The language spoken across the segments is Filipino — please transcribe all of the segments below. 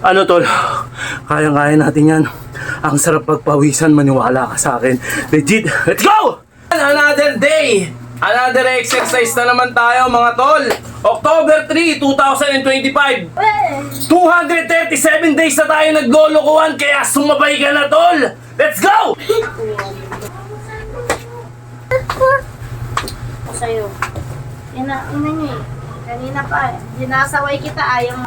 Ano tol, kayang-kaya natin yan. Ang sarap pagpawisan, maniwala ka sa akin. Legit, let's go! Another day, another exercise na naman tayo mga tol. October 3, 2025. 237 days na tayo naglolokohan, kaya sumabay ka na tol. Let's go! Sa'yo. Yan na, ina nyo eh. Kanina pa, dinasaway kita, ayaw mo.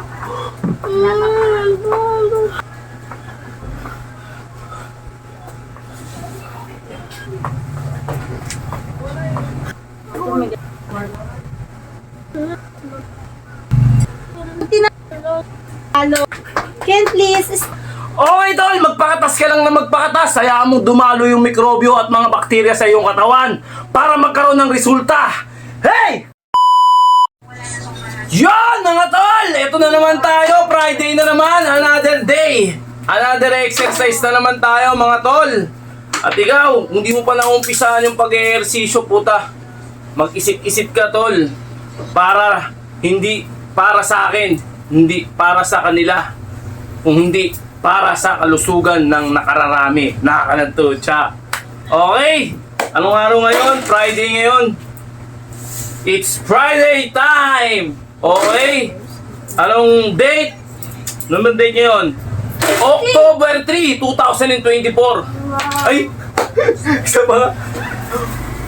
Hello. Ken, please. Okay tol, magpakatas ka lang na magpakatas. Hayaan mo dumalo yung mikrobyo at mga bakterya sa iyong katawan para magkaroon ng resulta. Hey! Yan mga tol! Ito na naman tayo, Friday na naman, another day. Another exercise na naman tayo mga tol. At ikaw, kung di mo pa naumpisahan yung pag-ehersisyo, puta, mag-isip-isip ka tol. Para, hindi para sa akin, hindi para sa kanila. Kung hindi para sa kalusugan ng nakararami. Nakakanadto, tsa. Okay, anong araw ngayon? Friday ngayon. It's Friday time! Okay, anong date? Anong date ngayon? October 3, 2024. Ay, isa pa.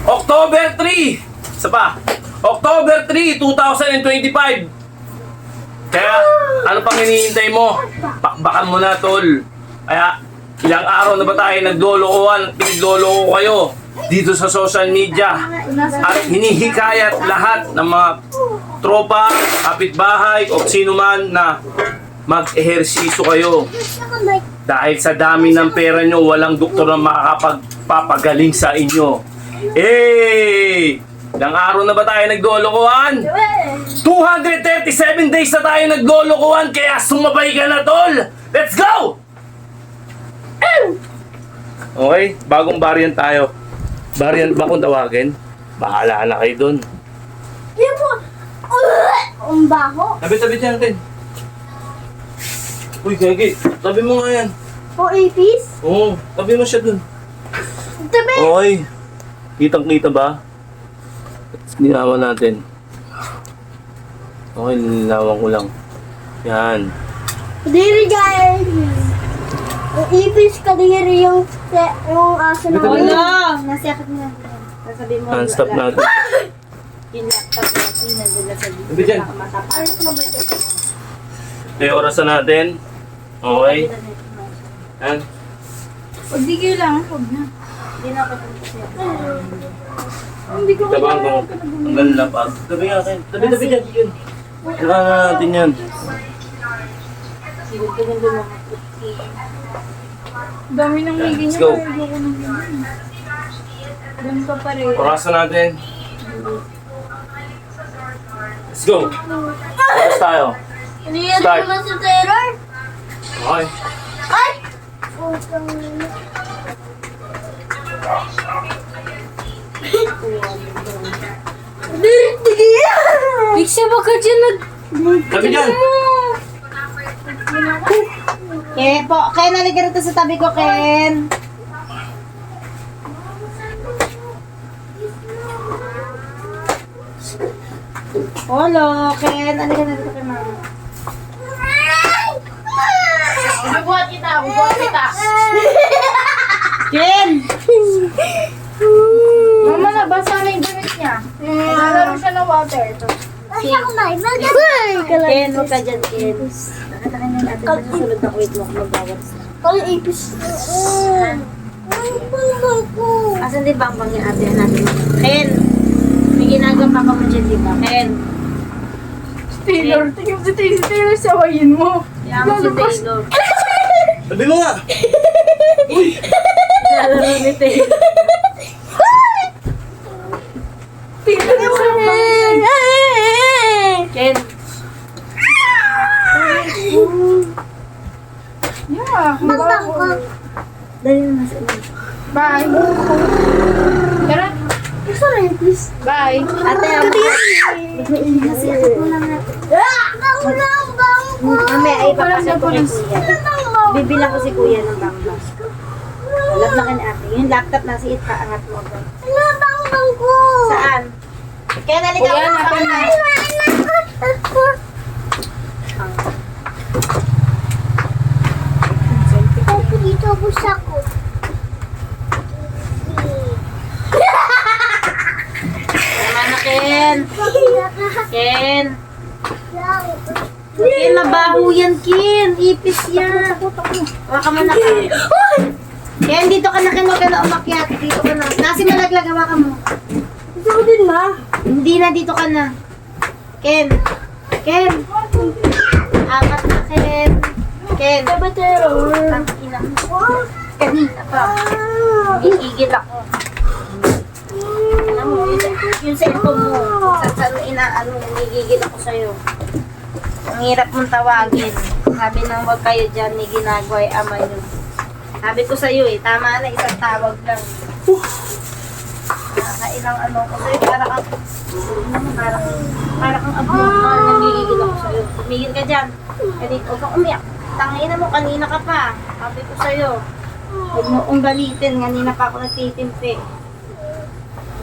October 3. Isa pa. October 3, 2025. Kaya, ano pang hinihintay mo? Bakbakan mo na, tol. Kaya, ilang araw na ba tayo naglolokohan, pinagloloko kayo dito sa social media. At hinihikayat lahat ng mga tropa, kapitbahay, o sino man na mag-ehersisyo kayo. Dahil sa dami ng pera nyo, walang doktor na makakapagpapagaling sa inyo. Eh! Ilang araw na ba tayo naglolokohan? 237 days na tayo naglolokohan, kaya sumabay ka na tol! Let's go! Okay, bagong variant tayo. Variant ba kung tawagin? Bahala na kayo dun. Yan mo. Ang baho. Tabi-tabi dyan natin. Uy, gagi. Tabi mo nga yan. O, apis? Oo, tabi mo siya dun. Tabi. Okay. Kitang-kita ba? Nilawan natin. Okay, nilawan ko lang. Yan. Kadiri guys. Ang ipis kadiri yung aso na Wala. Nasakit na. Sasabi mo. Unstop natin. Kinakap natin na dala sa dito. Tabi dyan. Ito yung orasan natin. Okay. Yan. Huwag di kayo lang. Huwag na. Hindi na ako siya. Hindi ko Tabang ko. Ang ganda pa. Tabi nga kayo. Tabi dyan. Yun. Kailangan natin yan. Dami ng Yan, higin let's niya. go. Doon pa pa rin. Orasan natin. Let's go. Oras tayo. Hindi Start. naman si Taylor. Okay. Ay! Pixie, baka dyan Tabi dyan. Ken po, Ken, naligyan rito sa tabi ko, Ken. Hello, Ken. Naligyan na rito kay mama. Bubuhat kita, bubuhat kita. Ken! Mama, nabasa na yung gamit niya. Nalaro siya ng water. Ken, huwag ka dyan, Ken. Nakatakan na natin sa susunod na wait mo kung magbawas na. Ang ipis. Asan din ba ang bangin ate natin? Ken, may ginagawa ka mo dyan, di ba? Ken. Taylor, tingin si Taylor, sawayin mo. Kaya mo si Taylor. Tabi mo nga. Nalaro ni Taylor. Taylor, sawayin. Ken. Yeah, mabaho. Dali na nasa ilan. Bye. Tara. Gusto na yun, please. Bye. Ate, ang kasi mo naman natin. Ako na ang bang Mamaya ay papasok ko kay kuya. Bibilang ko si kuya ng bambang. Alam na kan ate. Yung laptop na si Ita, angat mo agad. Saan? Kaya naligaw Kuya, ka napin na. Dito busa ko. Naman na, Ken. Ken. Ken, mabaho yan, Ken. Ipis yan. Waka mo na ka. Ken, dito ka na, Ken. Huwag ka na umakyat. Dito ka na. Nasi malaglag, hawakan mo. Dito ko din, ma. Hindi na, dito ka na. Ken. Ken. Angat na, Ken. Ken. Kabatero. Ang ina. Kanina pa. Iigil ako. Alam mo, yung cellphone mo. Saan inaano, nagigigil ako sa'yo. Ang hirap mong tawagin. Sabi nang wag kayo dyan, ni ginagawa ay ama nyo. Sabi ko sa'yo eh, tama na, isang tawag lang. Nakailang ano ko sa'yo, para kang abnormal, nagigigil ako sa'yo. Tumigil ka dyan. Kanina, huwag kang umiyak. Tangina mo, kanina ka pa. Sabi ko sa'yo, huwag mo kong galitin. Kanina pa ako nagtitimpi.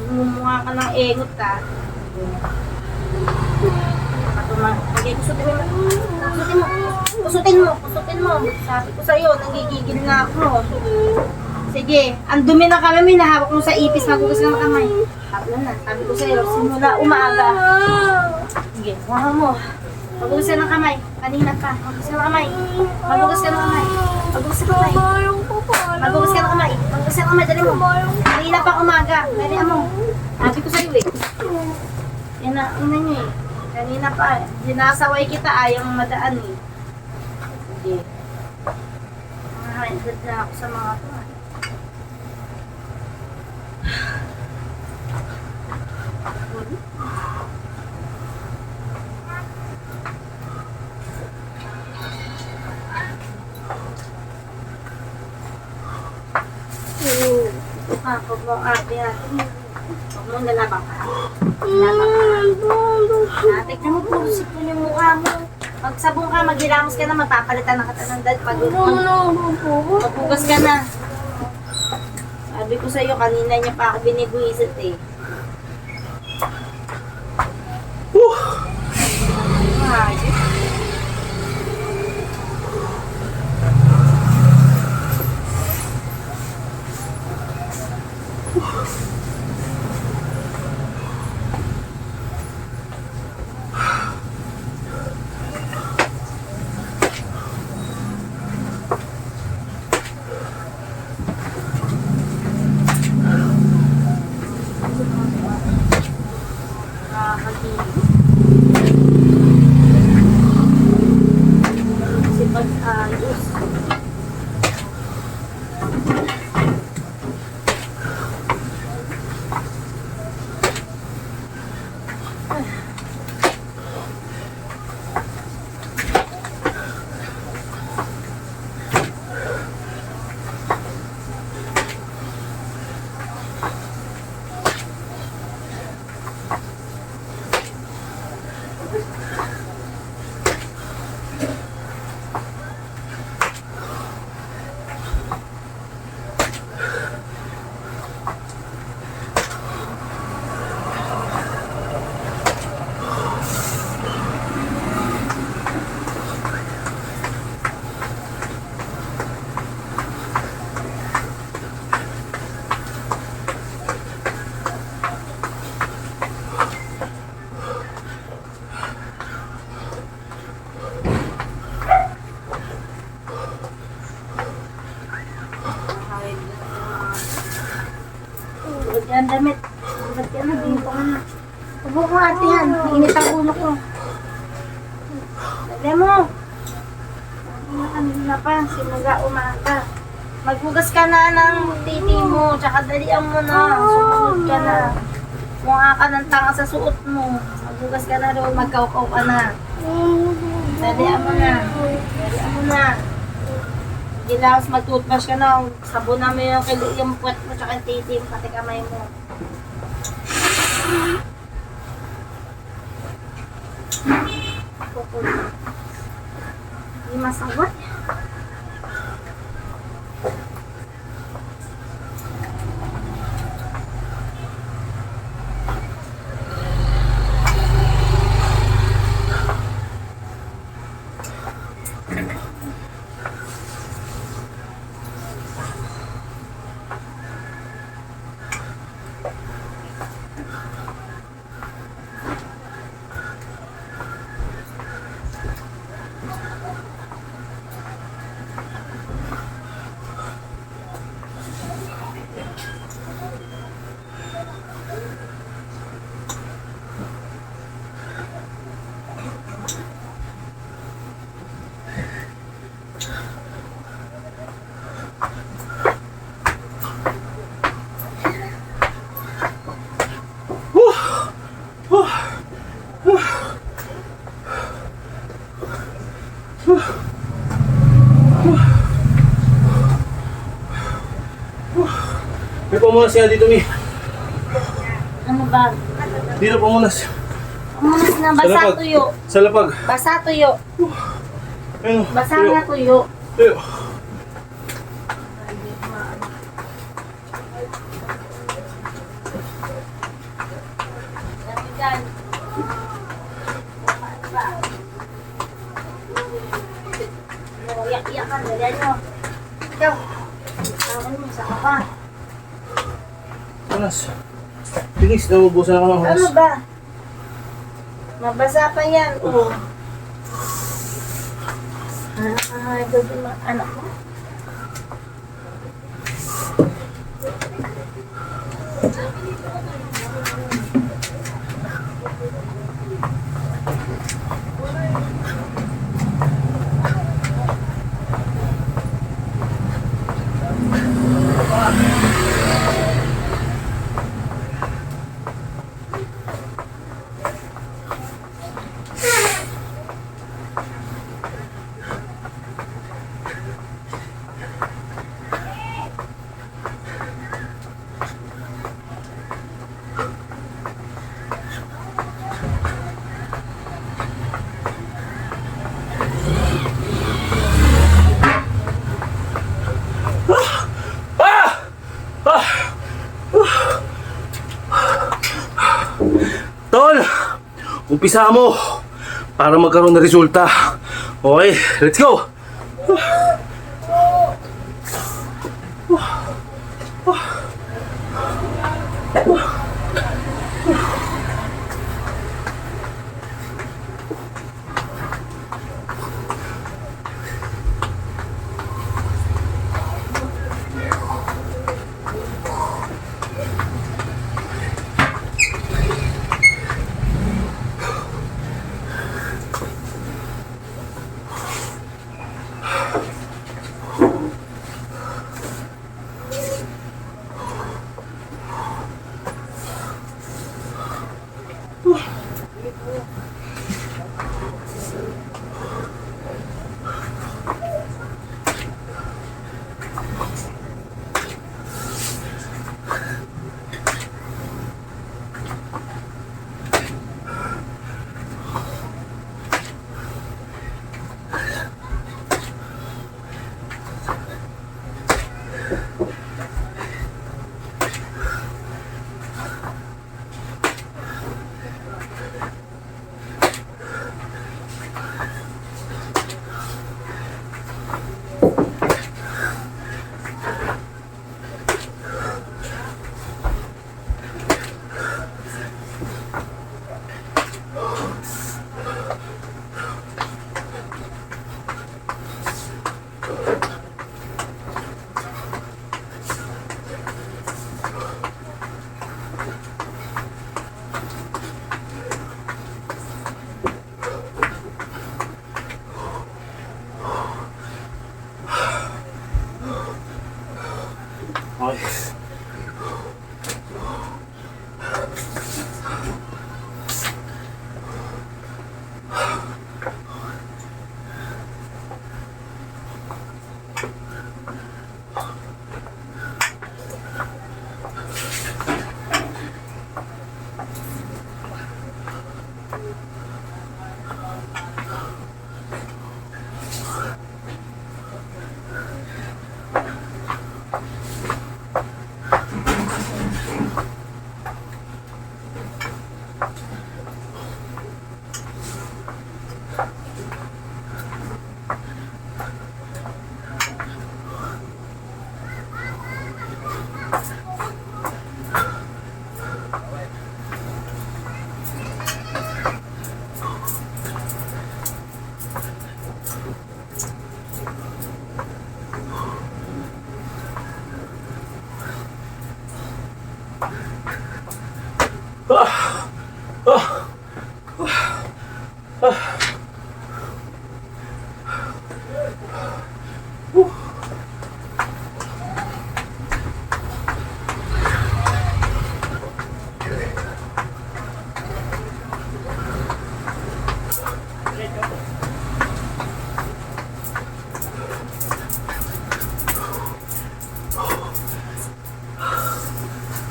Mumukha ka ng engot ka. Okay, kusutin mo. Sabi ko sa'yo, nanggigigil na ako. Sige, ang dumi na kami, may nahawak mo sa ipis, magugas ka ng kamay. Sabi ko sa'yo, simula umaga. Sige, kuha mo. Magugas ka ng kamay. Kanina pa, magugas ka ng kamay. Magugas ka ng kamay. Magugas ka ng kamay. Magugas ka ng kamay. Magugas ka ng kamay, dali mo. Kanina pa umaga, dali mo. Sabi ko sa'yo eh. Yan na, ina nyo eh. Kanina pa, dinasaway kita, ayaw mong madaan eh. Sige. Nakakaintid na ako sa mga to. Huwag mo ate natin. Huwag mo lalabang ka. Lalabang ka. Ate ka mo, purusip mo yung mukha mo. Pag sabong ka, maghilamos ka na, magpapalitan ng katanandad. Pag maghugas ka na. Sabi ko sa'yo, kanina niya pa ako binibwisit eh. Ayos. Yan, damit. Ba't yan? Dito ka na. Hubo ko ate yan. Mainit ang ulo ko. Dali mo. Kanina pa. Simula umaga. Maghugas ka na ng titi mo. Tsaka dalian mo na. Sumunod ka na. Mukha ka ng tanga sa suot mo. Maghugas ka na rin. Magkaukaw ka na. Dalian mo na. Dalian mo na. Gilas, mag-toothbrush ka na. Sabon na mo yung puwet mo tsaka yung titi mo, pati kamay mo. masawat. May pamunas siya dito, Mi. Ano ba? Dito pamunas. Umanas na, Sa basa lapag. tuyo. Sa lapag. Basa tuyo. Ayun. Basa tuyo. na tuyo. Tuyo. Yan. Iyak-iyak ka, dalian mo. Ikaw. Tawag mo, sa ka pa. Panas. Bilis, naubusan ako ng Ano oras. ba? Mabasa pa yan. Oh. Ito din mga anak mo. Tol! Umpisa mo para magkaroon ng resulta. Okay, let's go!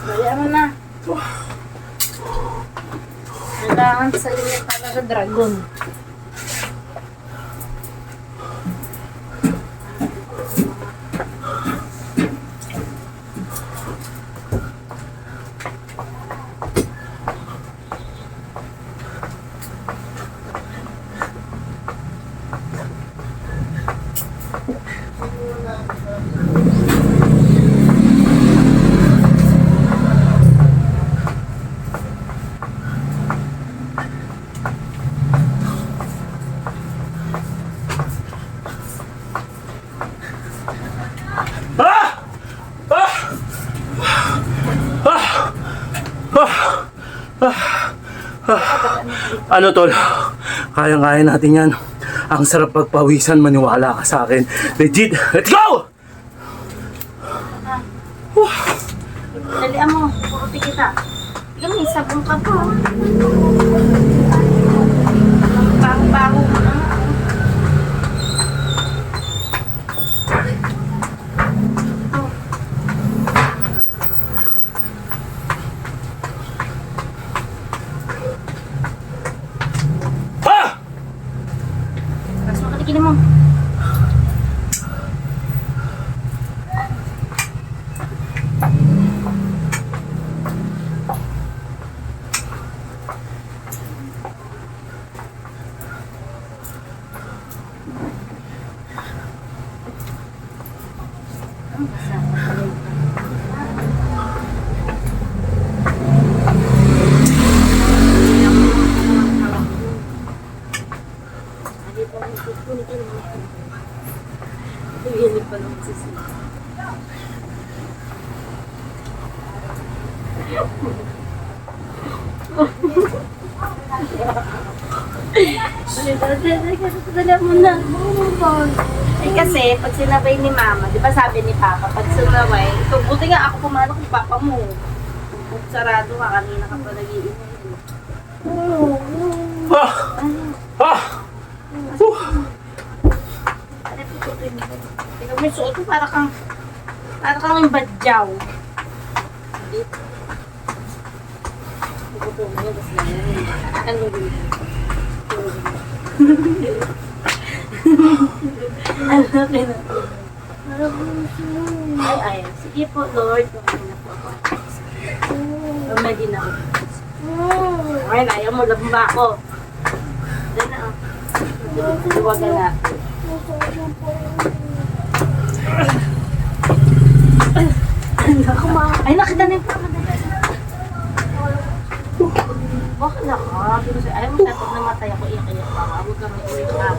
Bayaan mo na. Kailangan sa inyo para sa dragon. Ano tol? Kayang-kaya natin yan. Ang sarap pagpawisan, maniwala ka sa akin. Legit! Let's go! Dalian mo, puruti kita. Ikaw may sabong ka pa. Bago-bago mo na. Ha! Tapos makatigilin mo. Dala mo na. Eh kasi, pag sinabay ni mama, di ba sabi ni papa, pag sinabay, ito, buti nga ako pumanok ni papa mo. Sarado ka, kanina ka pa nag-iinom. Ah! Ah! Tingnan mo yung suot mo, para kang yung badyaw. Dito. Ito mo yun, tapos lang yun. Ano dito? Ano kina? Ay, sige po, Lord. Okay na po ako. Ready na ako. Okay na, ayaw mo, labang ako. Diyan na, huwag ka na. Ay, nakita na yung pama. Bakit na ka? Ayaw mo tatag na matay ako, iyak-iyak ka. Huwag ka may ulit ka.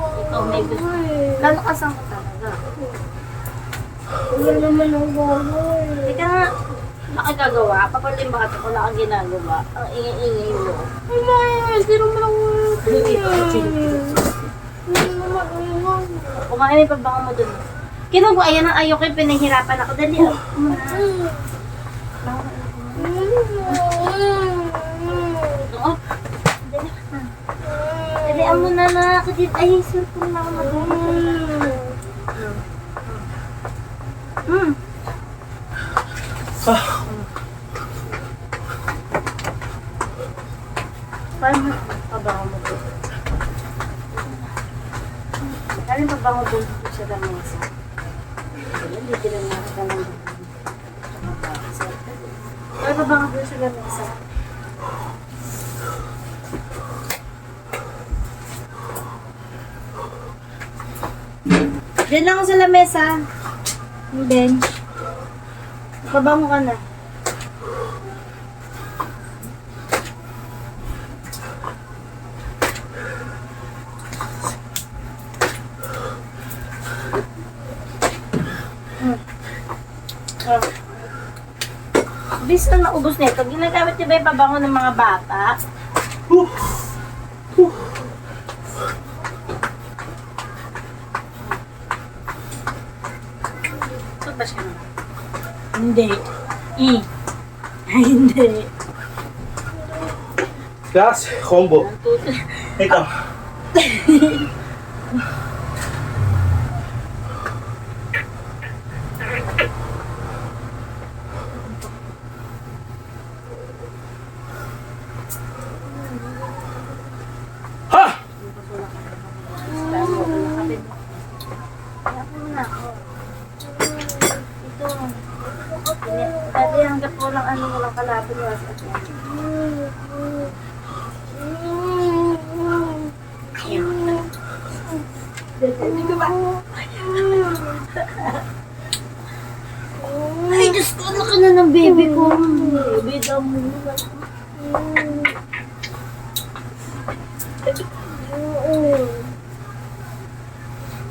Ikaw may gusto. Lalakasan ka talaga. Wala naman ang gagawin. Teka nga, nakagagawa. Papalimba ka kung wala kang ginagawa. Ang ingay-ingay mo. Ay, Maya, hindi naman ako Hindi naman ako Kumain may pagbango mo dun. Kinuha, ayan ang ayaw kayo, pinahirapan ako. Dali, Oo. Dali. Dalian mo na na. Kadit, ay, cellphone na ako matulog. Paano pabango mo dun? Dali pabango dun sa lamesa. Ayan, hindi lang nakita lang dun. Dali pabango dun sa lamesa. Diyan lang ako sa lamesa. Yung bench. Pabango ka na. Bis na naubos na ito. Ginagamit niyo ba yung pabango ng mga bata? Toothbrush ka na. Hindi. Ay, hindi. Class, combo. Ito. Ha! Ito. Dati hanggang po lang ano walang kalapin mo sa akin. Hindi ko ba? Ay, Diyos ko, ano ka na ng baby ko? Baby daw mo.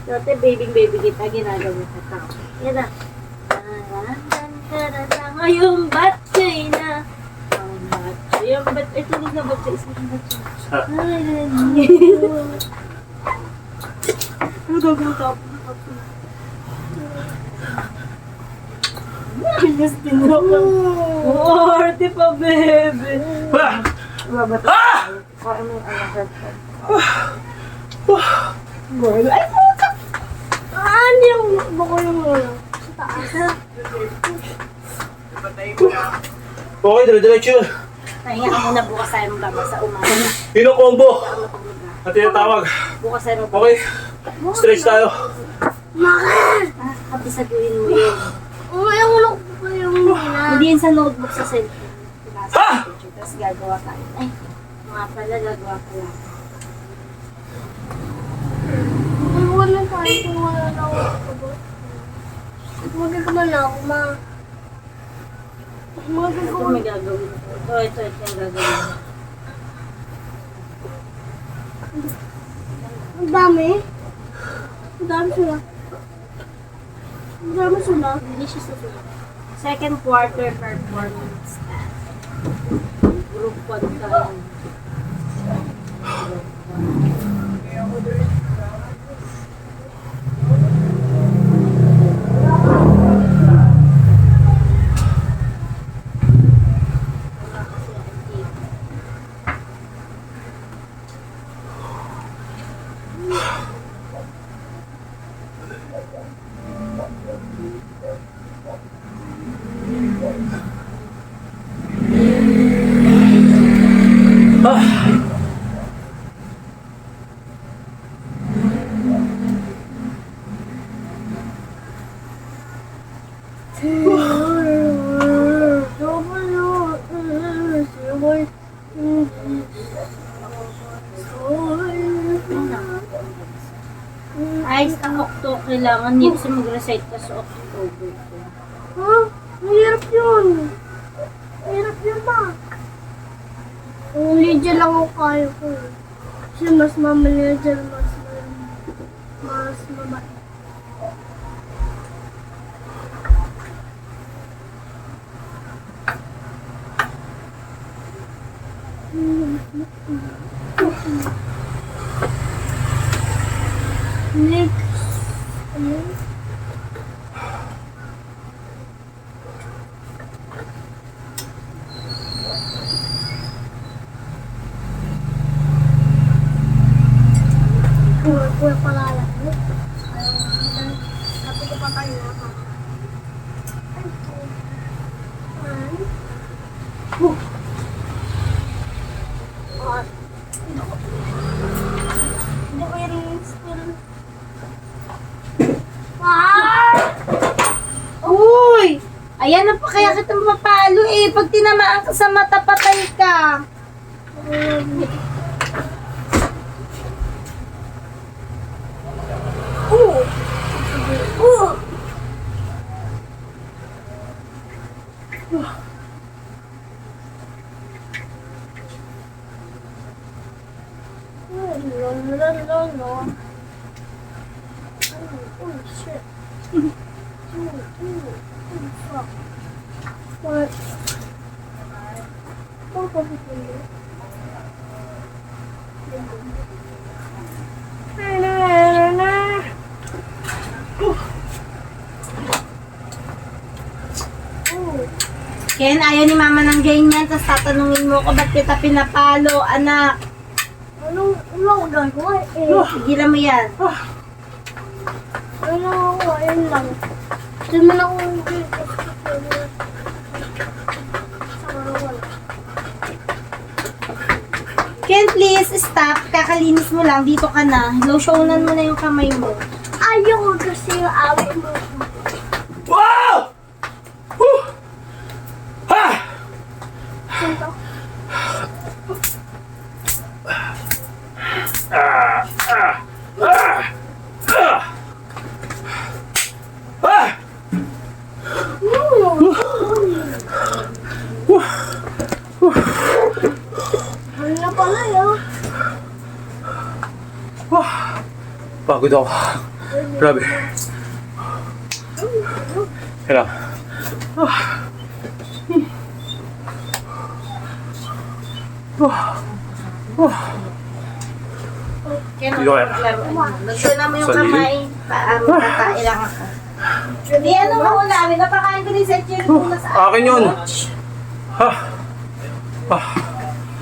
Dati baby kita, ginagawa ka tao. Yan na. Ngayong batchay na. Ang batchay. Yung batchay. Ito din na batchay. Isang batchay. Ano gagawin ka? Mas tinuro. Arte pa, bebe. Ah! Kain mo yung alam. Ay, puta! Ano yung buko yung mula? Sa taas. Okay, dire-diretso yun. Nahinga ka muna bukas tayo magbaba sa umaga. Yun ang combo. At tinatawag. Bukas tayo magbaba. Okay, stretch tayo. Kapisaguin mo yun. Ay, wala ko pa yung muna. Hindi yun sa notebook sa cellphone. Ha? Tapos gagawa tayo. Ay, mga pala, gagawa pala. Ay, wala tayo kung wala na ako. Magagawa na ako, ma. Ito may gagawin. Ito yung gagawin. Ang dami. Ang dami sila. Ang dami sila. Hindi siya susunod. Second quarter performance. Group 1 tayo. Ay, sa Octo, kailangan hindi kasi mag-recite ka sa October. Ha? Mahirap yun. Mahirap yun ba? Kung Lydia lang ako kaya ko. Kasi mas mamalyadyan, mas mabait. Next. Ano? Pura palala. Sabi ko pa tayo na ako. Hindi ko yung still. Uy! Ayan na pa kaya kita mapalo eh. Pag tinamaan ka sa mata, patay ka. Oh shit. What? ako papipili. Ken, ayaw ni mama ng ganyan, tapos tatanungin mo ko ba't kita pinapalo, anak. Ano ako gagawa eh? Tigilan mo yan. Ano ako, ayun lang. Hindi man ako Ken, please, stop. Kakalinis mo lang. Dito ka na. Lotionan mo na yung kamay mo. Ayoko kasi yung awit mo. Wow! Whew! Ha! Ah! Ano na pala yun? Pagod ako. Grabe. Kailang. Ken, Dito ka. Lotionan mo yung Sa kamay. Magkakain lang ako. Hindi, ano mo ulamin? Napakain ko ni Setchel kung nasa Akin yun. Ha?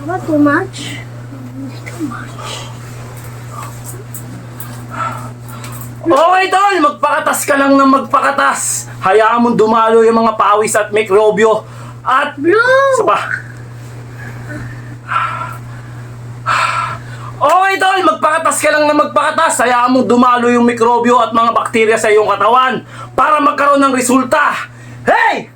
Diba too much? Okay, tol! Magpakatas ka lang ng magpakatas. Hayaan mong dumalo yung mga pawis at mikrobyo. At... Isa pa. Okay, tol! Magpakatas ka lang ng magpakatas. Hayaan mong dumalo yung mikrobyo at mga bakterya sa iyong katawan para magkaroon ng resulta. Hey!